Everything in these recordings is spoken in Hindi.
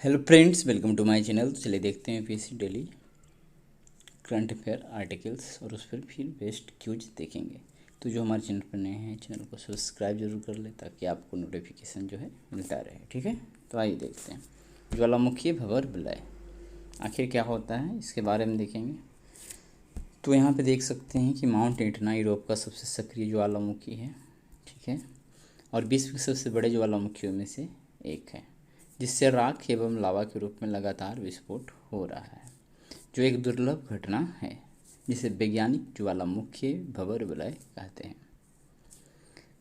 Hello friends, welcome to my channel. तो चलिए देखते हैं PSC daily current affair articles और उस पर फिर बेस्ट क्यूज देखेंगे। तो जो हमारे चैनल पर नए हैं, चैनल को सब्सक्राइब जरूर कर ले ताकि आपको नोटिफिकेशन जो है मिलता रहे। ठीक है, तो आइए देखते हैं। ज्वालामुखी भंवर विलय आखिर क्या होता है, इसके बारे में देखेंगे। तो यहाँ पे देख सकते हैं कि माउंट एटना यूरोप का सबसे सक्रिय ज्वालामुखी है। ठीक है, और विश्व के सबसे बड़े ज्वालामुखियों में से एक है, जिससे राख एवं लावा के रूप में लगातार विस्फोट हो रहा है, जो एक दुर्लभ घटना है जिसे वैज्ञानिक ज्वालामुखी भंवर विलय कहते हैं।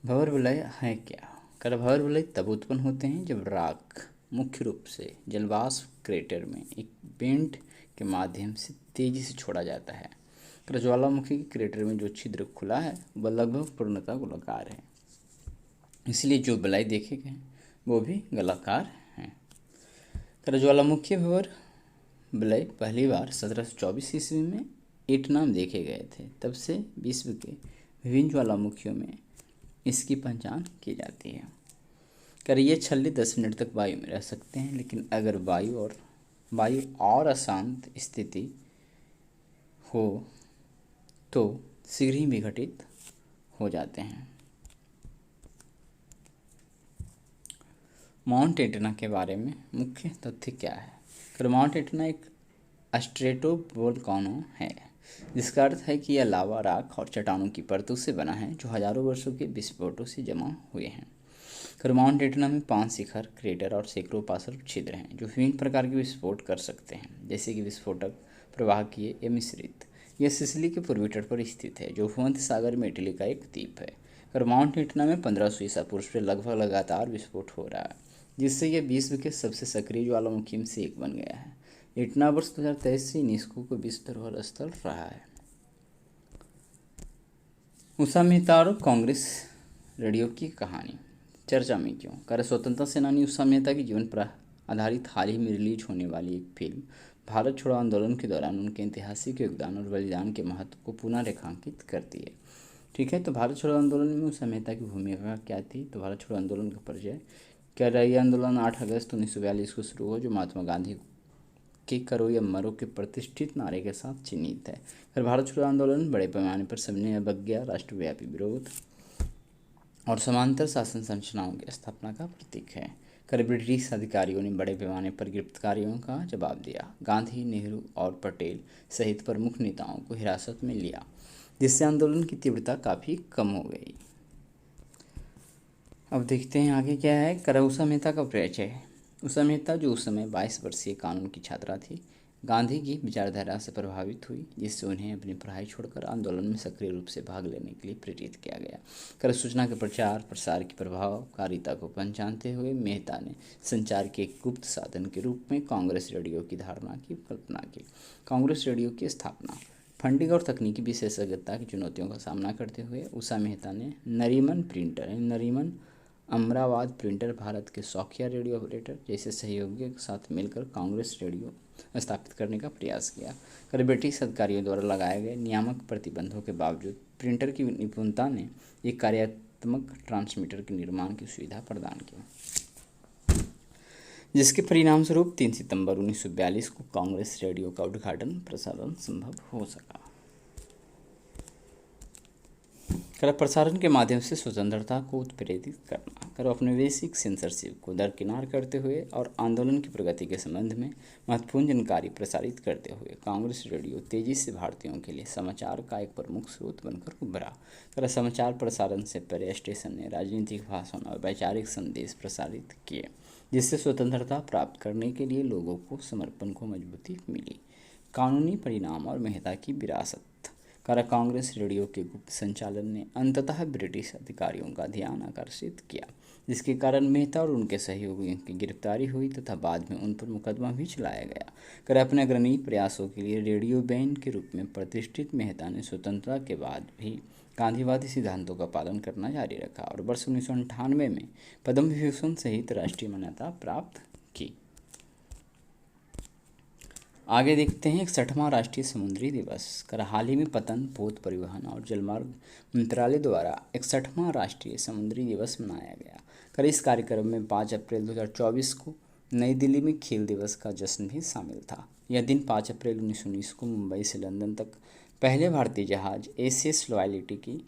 भंवर विलय है क्या? कर भंवर विलय तब उत्पन्न होते हैं जब राख मुख्य रूप से जलवाष्प क्रेटर में एक वेंट के माध्यम से तेजी से छोड़ा जाता है। कर ज्वालामुखी के क्रेटर में जो छिद्र खुला है वह लगभग पूर्णतः गोलाकार है, इसलिए जो विलय देखे गए वो भी गोलाकार हैं। कर ज्वालामुखी भंवर विलय पहली बार 1724 ईस्वी में एटना में देखे गए थे। तब से विश्व के विभिन्न ज्वालामुखियों में इसकी पहचान की जाती है। कर ये छल्ले 10 मिनट तक वायु में रह सकते हैं, लेकिन अगर वायु और अशांत स्थिति हो तो शीघ्र ही विघटित हो जाते हैं। माउंट एटना के बारे में मुख्य तथ्य क्या है? कर माउंट एटना एक स्ट्रेटोवोल्केनो है, जिसका अर्थ है कि यह लावा, राख और चट्टानों की परतों से बना है जो हजारों वर्षों के विस्फोटों से जमा हुए हैं। कर माउंट एटना में 5 शिखर, क्रेटर और सैकड़ों पार्श्व छिद्र हैं जो विभिन्न प्रकार के विस्फोट कर सकते हैं, जैसे कि विस्फोटक, प्रवाहकीय या मिश्रित। यह सिसिली के पूर्वी तट पर स्थित है, जो भूमध्य सागर में इटली का एक द्वीप है। कर माउंट एटना में 1500 ईसा पूर्व से लगभग लगातार विस्फोट हो रहा है, जिससे यह विश्व के सबसे सक्रिय ज्वालामुखी में से एक बन गया है। एटना वर्ष 2023 से यूनेस्को को विश्व धरोहर स्थल रहा है। उषा मेहता और कांग्रेस रेडियो की कहानी चर्चा में क्यों? कर स्वतंत्रता सेनानी उषा मेहता की जीवन पर आधारित हाल ही में रिलीज होने वाली एक फिल्म भारत छोड़ो आंदोलन के दौरान उनके ऐतिहासिक योगदान और बलिदान के महत्व को पुनः रेखांकित करती है। ठीक है, तो भारत छोड़ो आंदोलन में उषा मेहता की भूमिका क्या थी? तो भारत छोड़ो आंदोलन का परिचय। क्या रहा? यह आंदोलन 8 अगस्त 1942 को शुरू हुआ, जो महात्मा गांधी के करो या मरो के प्रतिष्ठित नारे के साथ चिन्हित है। फिर भारत छोड़ो आंदोलन बड़े पैमाने पर सविनय अवज्ञा, राष्ट्रव्यापी विरोध और समांतर शासन संरचनाओं की स्थापना का प्रतीक है। कर ब्रिटिश अधिकारियों ने बड़े पैमाने पर गिरफ्तारियों का जवाब दिया, गांधी, नेहरू और पटेल सहित प्रमुख नेताओं को हिरासत में लिया, जिससे आंदोलन की तीव्रता काफ़ी कम हो गई। अब देखते हैं आगे क्या है। कर उषा मेहता का परिचय। उषा मेहता, जो उस समय 22 वर्षीय कानून की छात्रा थी, गांधी की विचारधारा से प्रभावित हुई, जिससे उन्हें अपनी पढ़ाई छोड़कर आंदोलन में सक्रिय रूप से भाग लेने के लिए प्रेरित किया गया। कर सूचना के प्रचार प्रसार की प्रभावकारिता को पहचानते हुए मेहता ने संचार के एक गुप्त साधन के रूप में कांग्रेस रेडियो की धारणा की कल्पना की। कांग्रेस रेडियो की स्थापना। फंडिंग और तकनीकी विशेषज्ञता की चुनौतियों का सामना करते हुए उषा मेहता ने नरीमन अमरावाद प्रिंटर, भारत के शौकिया रेडियो ऑपरेटर जैसे सहयोगियों के साथ मिलकर कांग्रेस रेडियो स्थापित करने का प्रयास किया। कर ब्रिटिश अधिकारियों द्वारा लगाए गए नियामक प्रतिबंधों के बावजूद प्रिंटर की निपुणता ने एक कार्यात्मक ट्रांसमीटर के निर्माण की सुविधा प्रदान की, जिसके परिणामस्वरूप 3 सितंबर 1942 को कांग्रेस रेडियो का उद्घाटन प्रसारण संभव हो सका। कर प्रसारण के माध्यम से स्वतंत्रता को उत्प्रेरित करना। कर औपनिवेशिक सेंसरशिप को दरकिनार करते हुए और आंदोलन की प्रगति के संबंध में महत्वपूर्ण जानकारी प्रसारित करते हुए कांग्रेस रेडियो तेजी से भारतीयों के लिए समाचार का एक प्रमुख स्रोत बनकर उभरा। कर समाचार प्रसारण से पहले स्टेशन ने राजनीतिक भाषण और वैचारिक संदेश प्रसारित किए, जिससे स्वतंत्रता प्राप्त करने के लिए लोगों को समर्पण को मजबूती मिली। कानूनी परिणाम और मेहता की विरासत। कर कांग्रेस रेडियो के गुप्त संचालन ने अंततः ब्रिटिश अधिकारियों का ध्यान आकर्षित किया, जिसके कारण मेहता और उनके सहयोगियों की गिरफ्तारी हुई तथा बाद में उन पर मुकदमा भी चलाया गया। कर अपने अग्रणी प्रयासों के लिए रेडियो बैंड के रूप में प्रतिष्ठित मेहता ने स्वतंत्रता के बाद भी गांधीवादी सिद्धांतों का पालन करना जारी रखा और वर्ष 1998 में पद्म विभूषण सहित राष्ट्रीय मान्यता प्राप्त की। आगे देखते हैं 61वां राष्ट्रीय समुद्री दिवस। कर हाल ही में पतन, पोत परिवहन और जलमार्ग मंत्रालय द्वारा 61वां राष्ट्रीय समुद्री दिवस मनाया गया। कर इस कार्यक्रम में 5 अप्रैल 2024 को नई दिल्ली में खेल दिवस का जश्न भी शामिल था। यह दिन 5 अप्रैल 1919 को मुंबई से लंदन तक पहले भारतीय जहाज एसएस लॉयल्टी की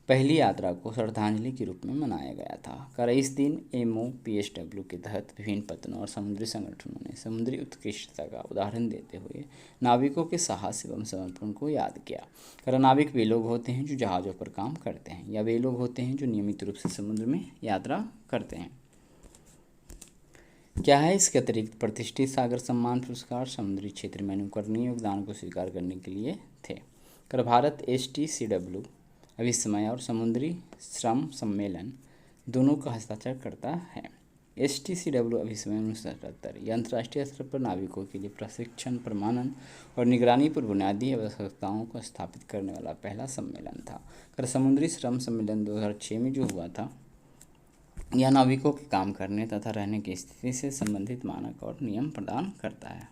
पहली यात्रा को श्रद्धांजलि के रूप में मनाया गया था। कर इस दिन MOPSW के तहत विभिन्न पत्तनों और समुद्री संगठनों ने समुद्री उत्कृष्टता का उदाहरण देते हुए नाविकों के साहस एवं समर्पण को याद किया। कर नाविक वे लोग होते हैं जो जहाज़ों पर काम करते हैं या वे लोग होते हैं जो नियमित रूप से समुद्र में यात्रा करते हैं। क्या है इसके अतिरिक्त प्रतिष्ठित सागर सम्मान पुरस्कार समुद्री क्षेत्र में अनुकरणीय योगदान को स्वीकार करने के लिए थे। कर भारत STCW अभिसमय और समुद्री श्रम सम्मेलन दोनों का हस्ताक्षर करता है। STCW अभिसमय 1977 यह अंतर्राष्ट्रीय स्तर पर नाविकों के लिए प्रशिक्षण, प्रमाणन और निगरानी पर बुनियादी आवश्यकताओं को स्थापित करने वाला पहला सम्मेलन था। कर समुद्री श्रम सम्मेलन 2006 में जो हुआ था, यह नाविकों के काम करने तथा रहने की स्थिति से संबंधित मानक और नियम प्रदान करता है।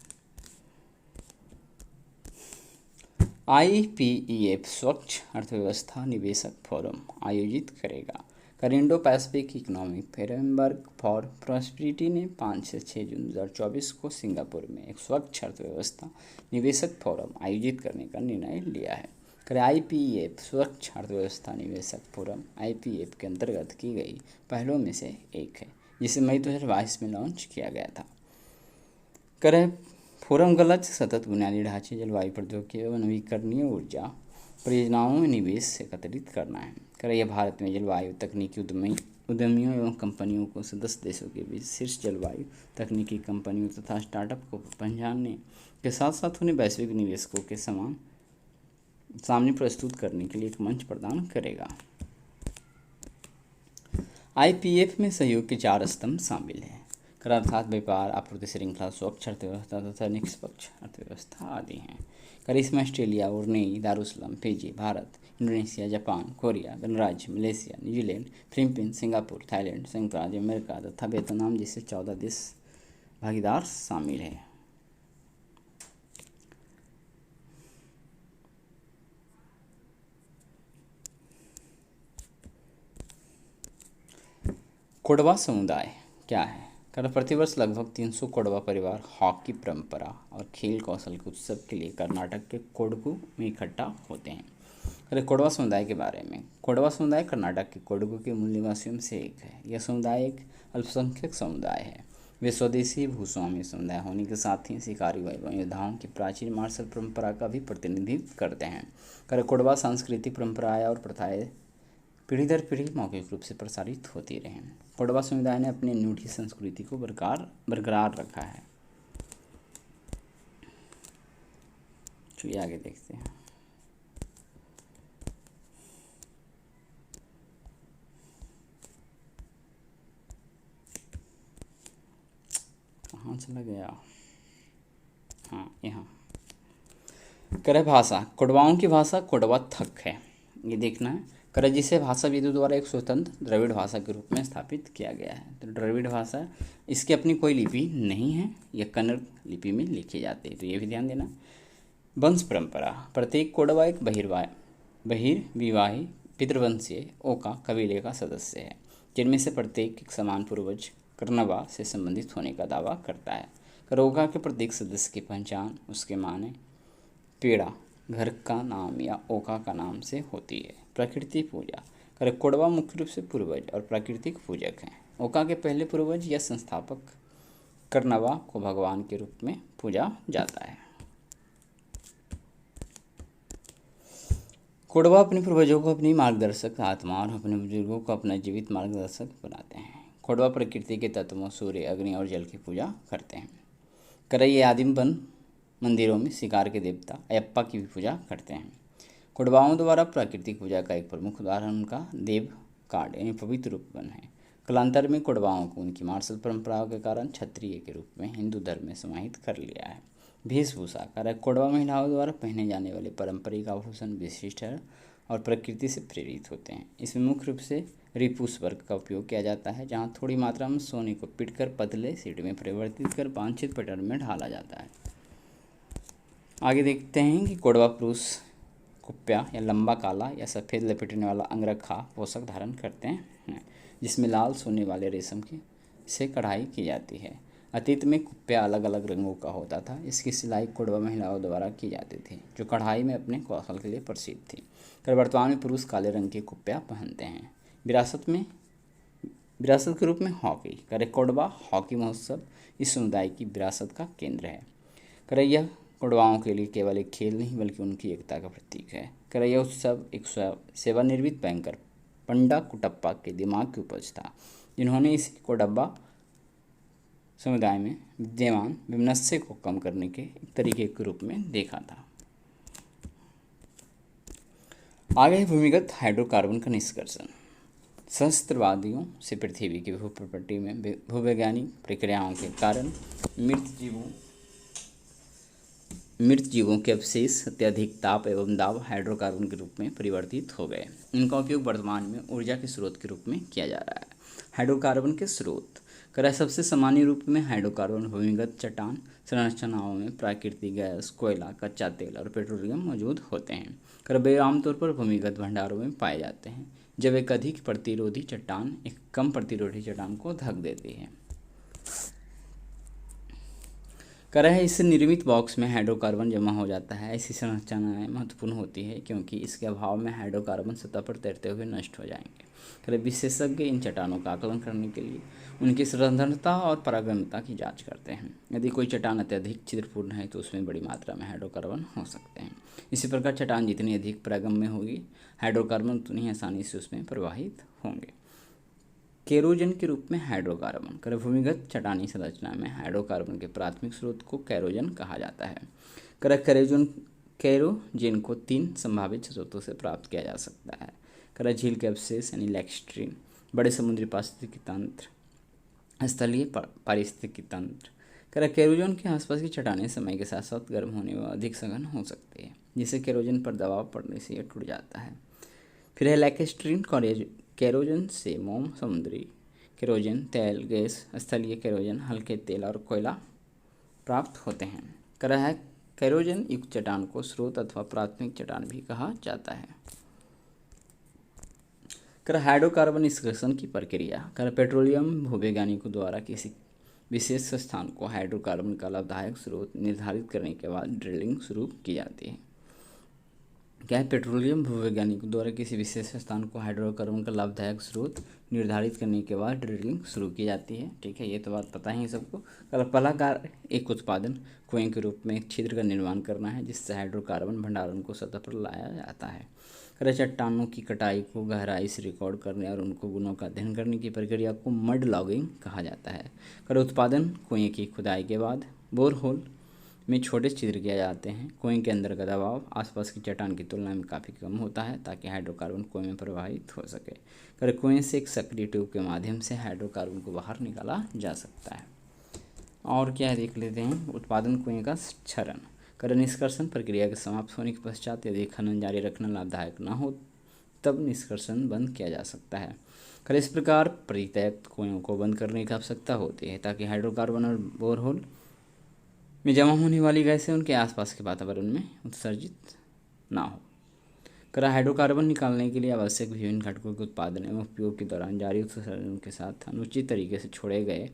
IPEF स्वच्छ अर्थव्यवस्था निवेशक फोरम आयोजित करेगा। कर Indo Pacific economic framework for prosperity ने 5 से 6 जून 2024 को सिंगापुर में एक स्वच्छ अर्थव्यवस्था निवेशक फोरम आयोजित करने का निर्णय लिया है। कर IPEF स्वच्छ अर्थव्यवस्था निवेशक फोरम IPEF के अंतर्गत की गई पहलों में से एक है, जिसे मई 2022 में लॉन्च किया गया था। कर फोरम का लक्ष्य सतत बुनियादी ढांचे, जलवायु प्रौद्योगिकी एवं नवीकरणीय ऊर्जा परियोजनाओं में निवेश एकत्रित करना है। कर यह भारत में जलवायु तकनीकी उद्यमियों एवं कंपनियों को सदस्य देशों के बीच शीर्ष जलवायु तकनीकी कंपनियों तथा स्टार्टअप को पहचानने के साथ साथ उन्हें वैश्विक निवेशकों के सामने प्रस्तुत करने के लिए एक मंच प्रदान करेगा। IPEF में सहयोग के 4 स्तंभ शामिल हैं, कर अर्थात व्यापार, आपूर्ति श्रृंखला, स्वच्छ अर्थव्यवस्था तथा निष्पक्ष अर्थव्यवस्था आदि हैं। कर इसमें Australia, Brunei, Darussalam, Fiji, Bharat, Indonesia, Japan, Korea, गणराज्य, Malaysia, New Zealand, Philippines, Singapore, Thailand, संयुक्त राज्य अमेरिका तथा वियतनाम जैसे 14 देश भागीदार शामिल हैं। कोडवा समुदाय क्या है? कर प्रतिवर्ष लगभग 300 कोडवा परिवार हॉकी परंपरा और खेल कौशल के उत्सव के लिए कर्नाटक के कोडगु में इकट्ठा होते हैं। कर कोडवा समुदाय के बारे में, कोडवा समुदाय कर्नाटक के कोडगु के मूल निवासियों में से एक है। यह समुदाय एक अल्पसंख्यक समुदाय है। वे स्वदेशी भूस्वामी समुदाय होने के साथ ही शिकारी एवं योद्धाओं की प्राचीन मार्शल परंपरा का भी प्रतिनिधित्व करते हैं। कर कोडवा सांस्कृतिक परंपराएं और प्रथाएं पीढ़ी दर पीढ़ी मौखिक रूप से प्रसारित होती रहे। कोडवा समुदाय ने अपनी अनूठी संस्कृति को बरकरार रखा है। चलिए आगे देखते हैं। कहाँ चला गया? हाँ, यहाँ। कर भाषा, कोडवाओं की भाषा कोडवा थक है, ये देखना है। कर जिसे भाषाविदों द्वारा एक स्वतंत्र द्रविड़ भाषा के रूप में स्थापित किया गया है। तो द्रविड़ भाषा, इसकी अपनी कोई लिपि नहीं है, यह कन्नड़ लिपि में लिखी जाती है, तो ये भी ध्यान देना। वंश परंपरा, प्रत्येक कोडवा एक बहिर्विवाही पितृवंशीय ओका कबीले का सदस्य है, जिनमें से प्रत्येक एक समान पूर्वज कर्नवा से संबंधित होने का दावा करता है। कर ओका के प्रत्येक सदस्य की पहचान उसके माने पेड़ा, घर का नाम या ओका का नाम से होती है। प्रकृति पूजा, कर कोडवा मुख्य रूप से पूर्वज और प्राकृतिक पूजक हैं। ओका के पहले पूर्वज या संस्थापक कर्नवा को भगवान के रूप में पूजा जाता है। कोडवा अपने पूर्वजों को अपनी मार्गदर्शक आत्मा और अपने बुजुर्गों को अपना जीवित मार्गदर्शक बनाते हैं। कोडवा प्रकृति के तत्वों सूर्य, अग्नि और जल की पूजा करते हैं। कर ये आदिम वन मंदिरों में शिकार के देवता अयप्पा की भी पूजा करते हैं। कोडवाओं द्वारा प्राकृतिक पूजा का एक प्रमुख उदाहरण उनका देव कार्ड यानी पवित्र रूपवन है। कालांतर में कोडवाओं को उनकी मार्शल परंपराओं के कारण क्षत्रिय के रूप में हिंदू धर्म में समाहित कर लिया है। वेशभूषा, कारक कोडवा महिलाओं द्वारा पहने जाने वाले पारंपरिक आभूषण विशिष्ट है और प्रकृति से प्रेरित होते हैं। इसमें मुख्य रूप से रिपुस वर्क का उपयोग किया जाता है, जहाँ थोड़ी मात्रा में सोने को पीटकर पतले शीट में परिवर्तित कर वांछित पैटर्न में ढाला जाता है। आगे देखते हैं कि कोडवा पुरुष कुप्या या लंबा काला या सफ़ेद लपेटने वाला अंगरखा पोशाक धारण करते हैं, जिसमें लाल सोने वाले रेशम की से कढ़ाई की जाती है। अतीत में कुप्या अलग अलग रंगों का होता था। इसकी सिलाई कोडवा महिलाओं द्वारा की जाती थी, जो कढ़ाई में अपने कौशल के लिए प्रसिद्ध थी। पर वर्तमान में पुरुष काले रंग की कुप्या पहनते हैं। विरासत के रूप में हॉकी। करे कोडवा हॉकी महोत्सव इस समुदाय की विरासत का केंद्र है। करे यह कोडवाओं के लिए केवल एक खेल नहीं बल्कि उनकी एकता का प्रतीक है। करे यह उत्सव एक सेवानिवृत्त बैंकर पंडा कुटप्पा के दिमाग की उपज था, जिन्होंने इस कोडब्बा समुदाय में विद्यमान विमनस्से को कम करने के एक तरीके के रूप में देखा था। आगे है भूमिगत हाइड्रोकार्बन का निष्कर्षण। सहस्त्रवादियों से पृथ्वी की भूप्रपट्टी में भूवैज्ञानिक प्रक्रियाओं के कारण मृत जीवों के अवशेष अत्यधिक ताप एवं दाब हाइड्रोकार्बन के रूप में परिवर्तित हो गए। इनका उपयोग वर्तमान में ऊर्जा के स्रोत के रूप में किया जा रहा है। हाइड्रोकार्बन के स्रोत करा सबसे सामान्य रूप में हाइड्रोकार्बन भूमिगत चट्टान संरचनाओं में प्राकृतिक गैस, कोयला, कच्चा तेल और पेट्रोलियम मौजूद होते हैं। कर वे आमतौर पर भूमिगत भंडारों में पाए जाते हैं, जब एक अधिक प्रतिरोधी चट्टान एक कम प्रतिरोधी चट्टान को ढक देती है। करा है इससे निर्मित बॉक्स में हाइड्रोकार्बन जमा हो जाता है। ऐसी संरचनाएं महत्वपूर्ण होती है क्योंकि इसके अभाव में हाइड्रोकार्बन सतह पर तैरते हुए नष्ट हो जाएंगे। करे विशेषज्ञ इन चट्टानों का आकलन करने के लिए उनकी संरचना और पारगम्यता की जांच करते हैं। यदि कोई चट्टान अत्यधिक छिद्रपूर्ण है तो उसमें बड़ी मात्रा में हाइड्रोकार्बन हो सकते हैं। इसी प्रकार चट्टान जितनी अधिक पारगम्य होगी, हाइड्रोकार्बन उतनी आसानी से उसमें प्रवाहित होंगे। केरोजन के रूप में हाइड्रोकार्बन कर भूमिगत चट्टानी संरचना में हाइड्रोकार्बन के प्राथमिक स्रोत को कैरोजन कहा जाता है। कैरोजन को 3 संभावित स्रोतों से प्राप्त किया जा सकता है। झील के अवशेष यानी लैक्स्ट्रीन, बड़े समुद्री पारिस्थितिकी तंत्र, स्थलीय पारिस्थितिकी तंत्र। कैरोजन के आसपास की चट्टानें समय के साथ साथ गर्म होने व अधिक सघन हो सकती है, जिससे कैरोजन पर दबाव पड़ने से यह टूट जाता है। फिर है लैक्स्ट्रीन। कैरोजन से मोम, समुद्री कैरोजन, तेल, गैस, स्थलीय कैरोजन, हल्के तेल और कोयला प्राप्त होते हैं। कैरोजन युक्त चट्टान को स्रोत अथवा प्राथमिक चट्टान भी कहा जाता है। हाइड्रोकार्बन निष्कर्षण की प्रक्रिया। पेट्रोलियम भूवैज्ञानिकों द्वारा किसी विशेष स्थान को हाइड्रोकार्बन का लाभदायक स्रोत निर्धारित करने के बाद ड्रिलिंग शुरू की जाती है। क्या है? पेट्रोलियम भूवैज्ञानिकों द्वारा किसी विशेष स्थान को हाइड्रोकार्बन का लाभदायक स्रोत निर्धारित करने के बाद ड्रिलिंग शुरू की जाती है। ठीक है, ये तो बात पता ही सबको। पहला कार्य एक उत्पादन कुएं के रूप में एक छिद्र का निर्माण करना है, जिससे हाइड्रोकार्बन भंडारण को सतह पर लाया जाता है। चट्टानों की कटाई को गहराई से रिकॉर्ड करने और उनको गुणों का अध्ययन करने की प्रक्रिया को मड लॉगिंग कहा जाता है। उत्पादन कुएं की खुदाई के बाद बोरहोल में छोटे छिद्र किए जाते हैं। कुएं के अंदर का दबाव आसपास की चट्टान की तुलना में काफ़ी कम होता है, ताकि हाइड्रोकार्बन कुएं में प्रवाहित हो सके। कुएं से एक सक्रिय ट्यूब के माध्यम से हाइड्रोकार्बन को बाहर निकाला जा सकता है। और क्या है देख लेते हैं। उत्पादन कुएं का क्षरण। निष्कर्षण प्रक्रिया के समाप्त होने के पश्चात यदि खनन जारी रखना लाभदायक न हो, तब निष्कर्षण बंद किया जा सकता है। इस प्रकार परित्यक्त कुएं को बंद करने की आवश्यकता होती है, ताकि हाइड्रोकार्बन और बोरहोल में जमा होने वाली गैसें उनके आसपास के वातावरण में उत्सर्जित ना हो। हाइड्रोकार्बन निकालने के लिए आवश्यक विभिन्न घटकों के उत्पादन एवं उपयोग के दौरान जारी उत्सर्जन के साथ अनुचित तरीके से छोड़े गए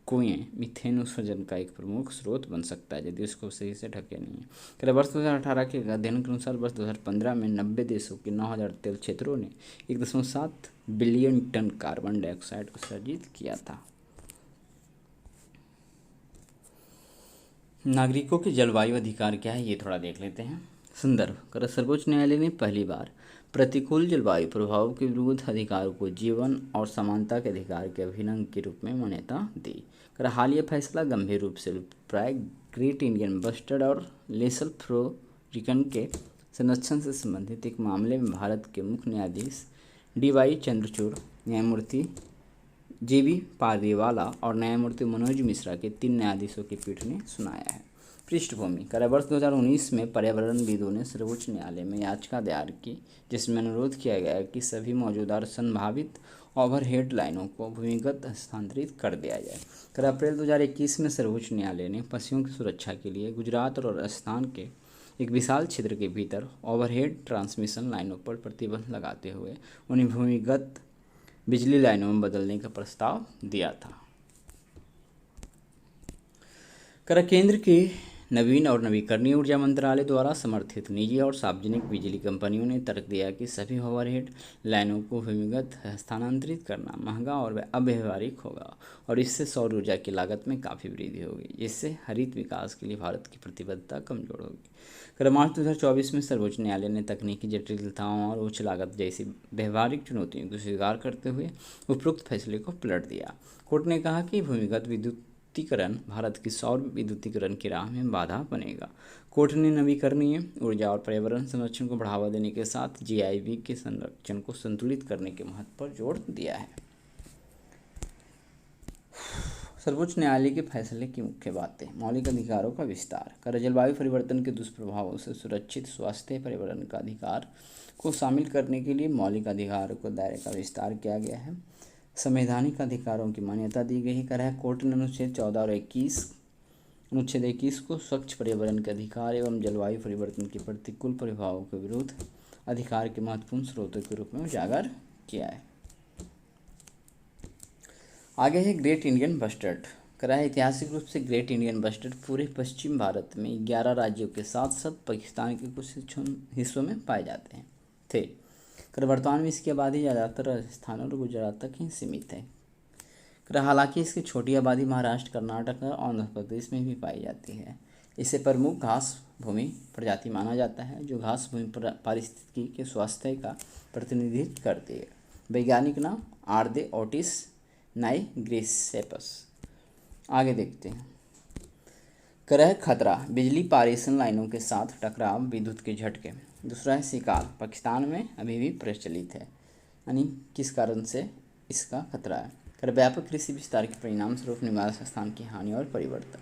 कुएं मीथेन उत्सर्जन का एक प्रमुख स्रोत बन सकता है, यदि उसको सही से ढके नहीं है। वर्ष 2018 के अध्ययन के अनुसार वर्ष 2015 में 90 देशों के 9,000 तेल क्षेत्रों ने 1.7 बिलियन टन कार्बन डाइऑक्साइड उत्सर्जित किया था। नागरिकों के जलवायु अधिकार क्या है, ये थोड़ा देख लेते हैं। संदर्भ। सर्वोच्च न्यायालय ने पहली बार प्रतिकूल जलवायु प्रभाव के विरुद्ध अधिकार को जीवन और समानता के अधिकार के अभिन्न के रूप में मान्यता दी। हाल यह फैसला गंभीर रूप से प्राय ग्रेट इंडियन बस्टर्ड और लेसल फ्लोरिकन के संरक्षण से संबंधित एक मामले में भारत के मुख्य न्यायाधीश DY चंद्रचूड़, न्यायमूर्ति JB पारदीवाला और न्यायमूर्ति मनोज मिश्रा के 3 न्यायाधीशों की पीठ ने सुनाया है। पृष्ठभूमि। वर्ष 2019 में पर्यावरणविदों ने सर्वोच्च न्यायालय में याचिका दायर की, जिसमें अनुरोध किया गया कि सभी मौजूदा और संभावित ओवरहेड लाइनों को भूमिगत हस्तांतरित कर दिया जाए। अप्रैल 2021 में सर्वोच्च न्यायालय ने पशुओं की सुरक्षा के लिए गुजरात और राजस्थान के एक विशाल क्षेत्र के भीतर ओवरहेड ट्रांसमिशन लाइनों पर प्रतिबंध लगाते हुए उन्हें भूमिगत बिजली लाइनों में बदलने का प्रस्ताव दिया था। केंद्र के नवीन और नवीकरणीय ऊर्जा मंत्रालय द्वारा समर्थित निजी और सार्वजनिक बिजली कंपनियों ने तर्क दिया कि सभी ओवरहेड लाइनों को भूमिगत स्थानांतरित करना महंगा और अव्यवहारिक होगा और इससे सौर ऊर्जा की लागत में काफ़ी वृद्धि होगी, जिससे हरित विकास के लिए भारत की प्रतिबद्धता कमजोर होगी। मार्च 2024 में सर्वोच्च न्यायालय ने तकनीकी जटिलताओं और उच्च लागत जैसी व्यवहारिक चुनौतियों को स्वीकार करते हुए उपरोक्त फैसले को पलट दिया। कोर्ट ने कहा कि भूमिगत विद्युतीकरण भारत की सौर विद्युतीकरण की राह में बाधा बनेगा। कोर्ट ने नवीकरणीय ऊर्जा और पर्यावरण संरक्षण को बढ़ावा देने के साथ जीआईबी के संरक्षण को संतुलित करने के महत्व पर जोर दिया है। सर्वोच्च न्यायालय के फैसले की मुख्य बातें। मौलिक अधिकारों का विस्तार। जलवायु परिवर्तन के दुष्प्रभावों से सुरक्षित स्वास्थ्य पर्यावरण का अधिकार को शामिल करने के लिए मौलिक अधिकारों को दायरे का विस्तार किया गया है। संवैधानिक अधिकारों की मान्यता दी गई है। कोर्ट ने अनुच्छेद 14 और 21 को स्वच्छ पर्यावरण के अधिकार एवं जलवायु परिवर्तन के प्रतिकूल प्रभावों के विरुद्ध अधिकार के महत्वपूर्ण स्रोतों के रूप में उजागर किया है। आगे है ग्रेट इंडियन बस्टर्ड। ऐतिहासिक रूप से ग्रेट इंडियन बस्टर्ड पूरे पश्चिम भारत में 11 राज्यों के साथ साथ पाकिस्तान के कुछ हिस्सों में पाए जाते हैं थे। वर्तमान में इसकी आबादी ज़्यादातर राजस्थान और गुजरात तक ही सीमित है। हालांकि इसकी छोटी आबादी महाराष्ट्र, कर्नाटक और आंध्र प्रदेश में भी पाई जाती है। इसे प्रमुख घास भूमि प्रजाति माना जाता है, जो घास भूमि पारिस्थितिकी के स्वास्थ्य का प्रतिनिधित्व करती है। वैज्ञानिक नाम आर्दे ओटिस नाइग्रिसेपस। आगे देखते हैं। खतरा, बिजली पारेषण लाइनों के साथ टकराव, विद्युत के झटके। दूसरा है शिकार, पाकिस्तान में अभी भी प्रचलित है, यानी किस कारण से इसका खतरा है। व्यापक कृषि विस्तार के परिणाम स्वरूप निवास स्थान की हानि और परिवर्तन।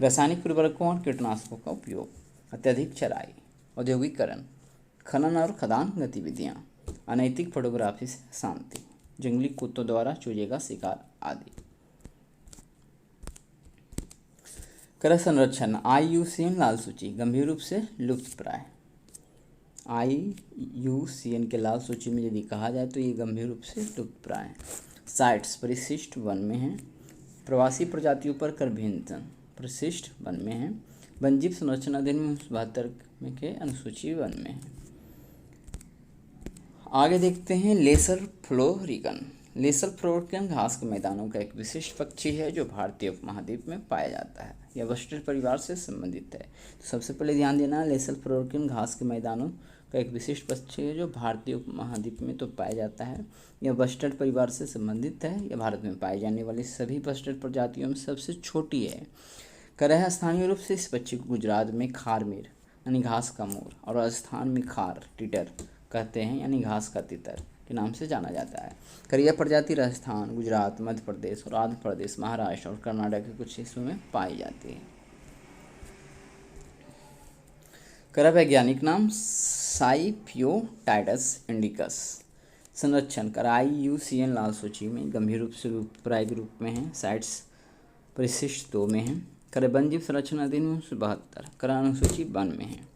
रासायनिक उर्वरकों और कीटनाशकों का उपयोग, अत्यधिक चराई, औद्योगिकरण, खनन और खदान गतिविधियाँ, अनैतिक फोटोग्राफी से शांति, जंगली कुत्तों द्वारा चूजे का शिकार आदि। संरक्षण, IUCN लाल सूची, गंभीर रूप से लुप्तप्राय। IUCN के लाल सूची में यदि कहा जाए तो ये गंभीर रूप से लुप्तप्राय है। साइट्स, परिशिष्ट वन में हैं। प्रवासी प्रजातियों पर करभिन्नता, परिशिष्ट वन में है। वन्यजीव संरक्षण अधिनियम 72 में के अनुसूची वन में है। आगे देखते हैं लेसर फ्लोरिकन। लेसर फ्लोरिकन घास के मैदानों का एक विशिष्ट पक्षी है जो भारतीय उपमहाद्वीप में पाया जाता है। यह बस्टर्ड परिवार से संबंधित है। तो सबसे पहले ध्यान देना, लेसर फ्लोरिकन घास के मैदानों का एक विशिष्ट पक्षी है जो भारतीय उपमहाद्वीप में तो पाया जाता है। यह बस्टर्ड परिवार से संबंधित है। यह भारत में पाई जाने वाली सभी बस्टर्ड प्रजातियों में सबसे छोटी है। स्थानीय रूप से इस पक्षी को गुजरात में खारमेर यानी घास का मोर और राजस्थान में खार टिटर कहते हैं, यानी घास का तितर के नाम से जाना जाता है। यह प्रजाति राजस्थान, गुजरात, मध्य प्रदेश और आंध्र प्रदेश, महाराष्ट्र और कर्नाटक के कुछ हिस्सों में पाई जाती है। वैज्ञानिक नाम साइफियोटाइडस इंडिकस। संरक्षण, IUCN लाल सूची में गंभीर रूप से लुप्तप्राय के रूप में है। साइट्स परिशिष्ट 2 में है। वन्यजीव संरक्षण अधिनियम 72 अनुसूची 1 में है।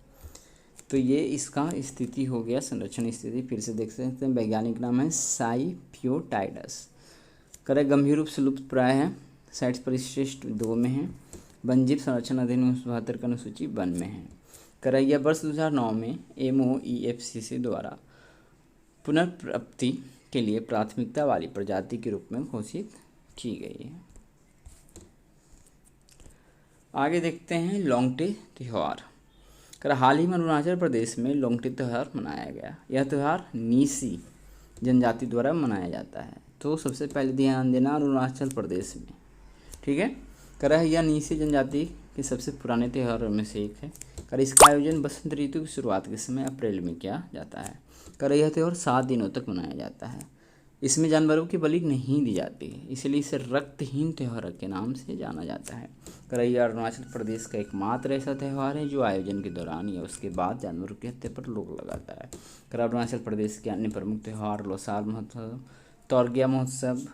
तो ये इसका स्थिति हो गया, संरक्षण स्थिति फिर से देख सकते हैं। वैज्ञानिक नाम है साइफियोटाइडस। गंभीर रूप से लुप्तप्राय है। साइट्स परिशिष्ट 2 में है। वन्यजीव संरक्षण अधिनियम 72 का अनुसूची 1 में है। यह वर्ष 2009 में MOEFCC द्वारा पुनर्प्राप्ति के लिए प्राथमिकता वाली प्रजाति के रूप में घोषित की गई है। आगे देखते हैं लोंगटे त्योहार। हाल ही में अरुणाचल प्रदेश में लोंगटे त्यौहार मनाया गया। यह त्यौहार नीसी जनजाति द्वारा मनाया जाता है। तो सबसे पहले ध्यान देना अरुणाचल प्रदेश में, ठीक है। यह नीसी जनजाति के सबसे पुराने त्योहारों में से एक है। इसका आयोजन बसंत ऋतु की शुरुआत के समय अप्रैल में किया जाता है। यह त्यौहार 7 दिनों तक मनाया जाता है। इसमें जानवरों की बलि नहीं दी जाती है, इसलिए इसे रक्तहीन त्यौहार के नाम से जाना जाता है। यह अरुणाचल प्रदेश का एकमात्र ऐसा त्यौहार है जो आयोजन के दौरान या उसके बाद जानवरों की हत्या पर रोक लगाता है। अरुणाचल प्रदेश के अन्य प्रमुख त्यौहार लोसार महोत्सव, तौरगिया महोत्सव,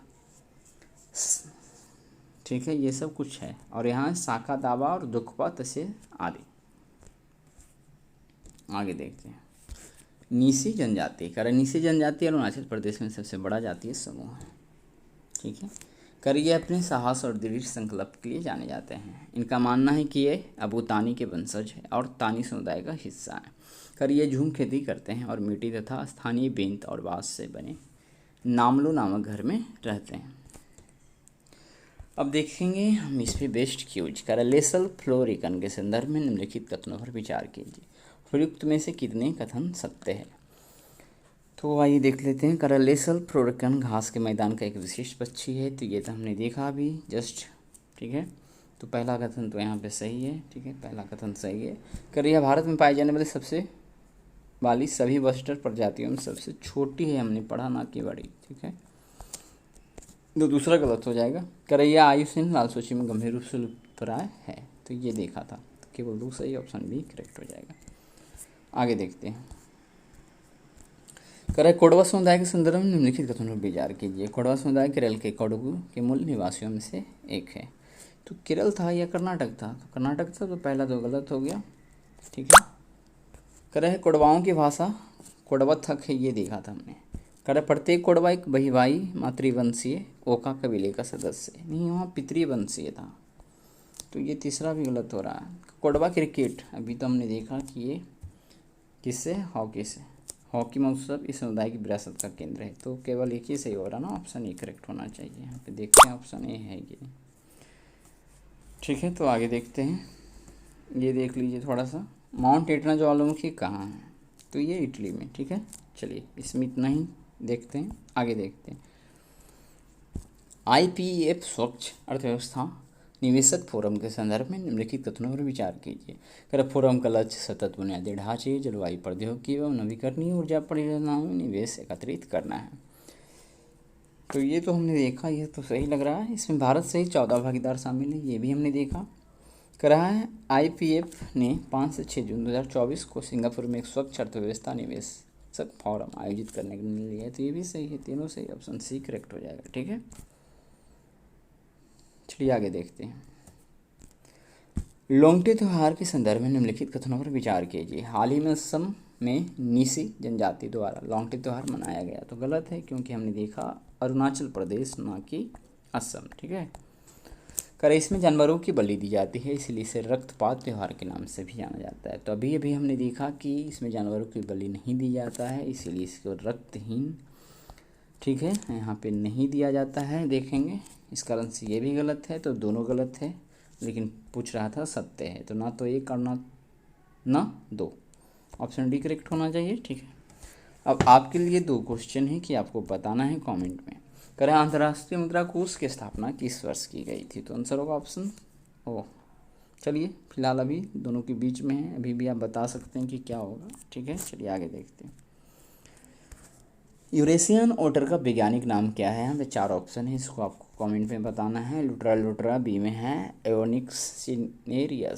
ठीक है, ये सब कुछ है। और यहाँ साका दावा और दुखपा तसे आदि। आगे देखते हैं नीसी जनजाति। नीसी जनजाति अरुणाचल प्रदेश में सबसे बड़ा जातीय समूह है, ठीक है। करिए अपने साहस और दृढ़ संकल्प के लिए जाने जाते हैं। इनका मानना है कि ये अबू तानी के वंशज है और तानी समुदाय का हिस्सा है। करिए झूम खेती करते हैं और मिट्टी तथा स्थानीय बेंत और बांस से बने नामलो नामक घर में रहते हैं। अब देखेंगे हम इस पे बेस्ट क्यूज करलेसल फ्लोरिकन के संदर्भ में निम्नलिखित कथनों पर विचार कीजिए। उपयुक्त में से कितने कथन सत्य है? तो आइए देख लेते हैं। करलेसल फ्लोरिकन घास के मैदान का एक विशिष्ट पक्षी है। तो ये तो हमने देखा अभी जस्ट, ठीक है। तो पहला कथन तो यहाँ पे सही है, ठीक है, पहला कथन सही है। करिया भारत में पाई जाने वाली सबसे वाली सभी बस्टर प्रजातियों में सबसे छोटी है, हमने पढ़ा, ना कि बड़ी, ठीक है। तो दूसरा गलत हो जाएगा। करैया आयुषहीन लाल सूची में गंभीर रूप से लुप्तप्राय है। तो ये देखा था, तो केवल दूसरा सही ऑप्शन भी करेक्ट हो जाएगा। आगे देखते हैं। करे कोडवा समुदाय के संदर्भ में निम्नलिखित कथनों पर विचार कीजिए। कोडवा समुदाय केरल के कोडगु के मूल निवासियों में से एक है। तो केरल था या कर्नाटक था? तो कर्नाटक था, तो पहला तो गलत हो गया, ठीक है। करे कोडवाओं की भाषा कोडवथक है, ये देखा था हमने। करे प्रत्येक कोडवा एक बहिवाई मातृवंशीय ओका कबीले का सदस्य है। नहीं, वहाँ पितृवंशीय था, तो ये तीसरा भी गलत हो रहा है। कोडवा क्रिकेट अभी तो हमने देखा कि ये किससे, हॉकी से। हॉकी महोत्सव इस समुदाय की विरासत का केंद्र है। तो केवल एक ही सही हो रहा ना, ऑप्शन ए करेक्ट होना चाहिए। यहाँ पे देखते हैं ऑप्शन ए है ये, ठीक है। तो आगे देखते हैं। ये देख लीजिए थोड़ा सा, माउंट एटना ज्वालामुखी कहाँ है? तो ये इटली में, ठीक है। चलिए इसमें इतना ही देखते हैं, आगे देखते हैं। IPEF स्वच्छ अर्थव्यवस्था निवेशक फोरम के संदर्भ में निम्नलिखित कथनों पर विचार कीजिए। कर फोरम का लक्ष्य सतत बुनियादी ढांचे, जलवायु प्रौद्योगिकी एवं नवीकरणीय ऊर्जा परियोजनाओं में निवेश एकत्रित करना है। तो ये तो हमने देखा, ये तो सही लग रहा है। इसमें भारत सहित 14 भागीदार शामिल है, ये भी हमने देखा। कर रहा है IPEF ने 5 से 6 जून 2024 को सिंगापुर में एक स्वच्छ अर्थव्यवस्था निवेशक फोरम आयोजित करने के निर्णय लिया है। तो ये भी सही है, तीनों सही, ऑप्शन सी करेक्ट हो जाएगा, ठीक है। चलिए आगे देखते हैं। लोंगटे त्यौहार के संदर्भ में निम्नलिखित कथनों पर विचार कीजिए। हाल ही में असम में नीसी जनजाति द्वारा लोंगटे त्यौहार मनाया गया। तो गलत है, क्योंकि हमने देखा अरुणाचल प्रदेश, ना कि असम, ठीक है। कर इसमें जानवरों की बलि दी जाती है, इसलिए इसे रक्तपात त्यौहार के नाम से भी जाना जाता है। तो अभी अभी हमने देखा कि इसमें जानवरों की बलि नहीं दी जाता है, इसीलिए इसको रक्तहीन, ठीक है, यहाँ पे नहीं दिया जाता है। देखेंगे इस कारण से ये भी गलत है, तो दोनों गलत है, लेकिन पूछ रहा था सत्य है। तो ना तो एक और ना दो, ऑप्शन डी करेक्ट होना चाहिए, ठीक है। अब आपके लिए 2 क्वेश्चन है कि आपको बताना है कमेंट में। करें अंतर्राष्ट्रीय मुद्रा कोष की स्थापना किस वर्ष की गई थी? तो आंसर होगा ऑप्शन ओ। चलिए फिलहाल अभी दोनों के बीच में है, अभी भी आप बता सकते हैं कि क्या होगा, ठीक है। चलिए आगे देखते हैं। यूरेशियन ओटर का वैज्ञानिक नाम क्या है? यहाँ पे 4 ऑप्शन है, इसको आपको कमेंट में बताना है। लुट्रा लुट्रा, बी में है एओनिक्स सिनेरियस,